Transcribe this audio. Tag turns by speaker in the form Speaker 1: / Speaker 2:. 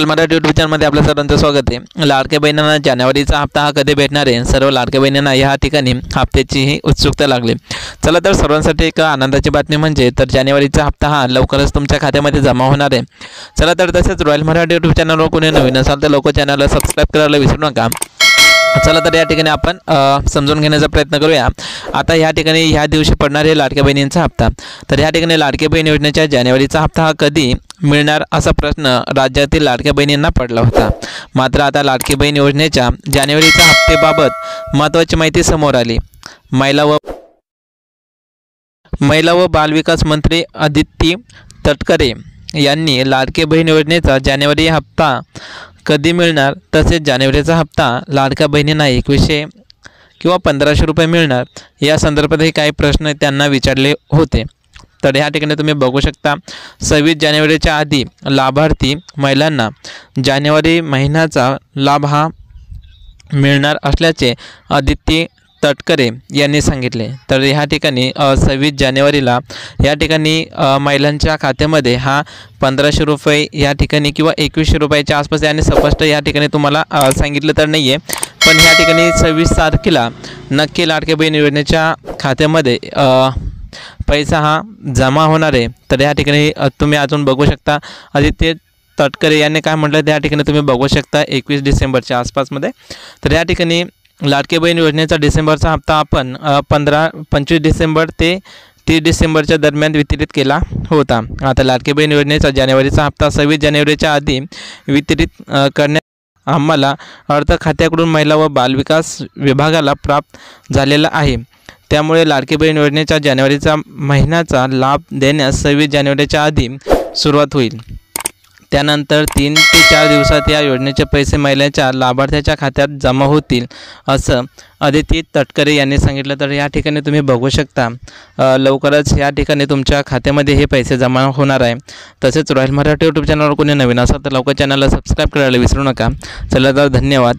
Speaker 1: Marathi YouTube चॅनलमध्ये आपल्या सर्वांचं स्वागत आहे। लाडक्या बहिणींना जानेवारीचा हप्ता हा कधी भेटणार आहे, सर्व लाडक्या बहिणींना या ठिकाणी हप्त्याची ही उत्सुकता लागली। चला तर सर्वांसाठी एक आनंदाची बातमी म्हणजे तर जानेवारीचा हप्ता हा लवकरच तुमच्या खात्यामध्ये जमा होणार आहे। चला तर तसेच रॉयल मराठी यूट्यूब चॅनलवर कोणी नवीन असाल तर लवकर चॅनलला सबस्क्राइब करायला विसरू नका। चला तर या ठिकाणी आपण समजून घेण्याचा प्रयत्न करूया। आता या ठिकाणी ह्या दिवशी पडणारे लाडक्या बहिणींचा हप्ता, तर या ठिकाणी लाडक्या बहीण योजनेच्या जानेवारीचा हप्ता हा कधी मिळणार असा प्रश्न राज्यातील लाडक्या बहिणींना पडला होता। मात्र आता लाडकी बहीण योजनेच्या जानेवारीच्या हप्त्याबाबत महत्त्वाची माहिती समोर आली। महिला व बालविकास मंत्री अदिती तटकरे यांनी लाडकी बहीण योजनेचा जानेवारी हप्ता कधी मिळणार, तसेच जानेवारीचा हप्ता लाडक्या बहिणींना 2100 किंवा 1500 रुपये मिळणार या संदर्भातही काही प्रश्न त्यांना विचारले होते। तर या ठिकाणी तुम्ही बघू शकता 26 जानेवारीच्या आधी लाभार्थी महिलांना जानेवारी महिन्याचा लाभ हा मिळणार असल्याचे अदिती तटकरे यांनी सांगितले। तर ह्या ठिकाणी 26 जानेवारीला या ठिकाणी महिलांच्या खात्यामध्ये हा 1500 रुपये या ठिकाणी किंवा 2100 रुपयाच्या आसपास याने स्पष्ट या ठिकाणी तुम्हाला सांगितलं तर नाही आहे, पण ह्या ठिकाणी 26 तारखेला नक्की लाडक्या बहीण योजनेच्या खात्यामध्ये पैसा हा जमा होणार आहे। तर या ठिकाणी तुम्ही अजून बघू शकता आदित्य तटकरे यांनी काय म्हटलं त्या ठिकाणी तुम्ही बघू शकता 21 डिसेंबरच्या आसपासमध्ये। तर या ठिकाणी लाडकी बहीण योजनेचा डिसेंबरचा हप्ता आपण 25 डिसेंबर ते 30 डिसेंबरच्या दरम्यान वितरित केला होता। आता लाडकी बहीण योजनेचा जानेवारीचा हप्ता 26 जानेवारीच्या आधी वितरित करण्यात आम्हाला अर्थ खात्याकडून महिला व बालविकास विभागाला प्राप्त झालेला आहे। त्यामुळे लाडकी बहीण योजनेच्या जानेवारीचा महिन्याचा लाभ देण्यास 26 जानेवारीच्या आधी सुरुवात होईल। त्यानंतर 3 ते 4 दिवसात या योजनेचे पैसे महिलेच्या लाभार्थ्याच्या खात्यात जमा होतील असं अदिती तटकरे यांनी सांगितलं। तर या ठिकाणी तुम्ही बघू शकता लवकरच या ठिकाणी तुमच्या खात्यामध्ये हे पैसे जमा होणार आहे। तसेच रॉयल मराठी यूट्यूब चॅनलवर कोणी नवीन असाल तर लवकर चॅनलला सबस्क्राइब करायला विसरू नका। चला तर धन्यवाद।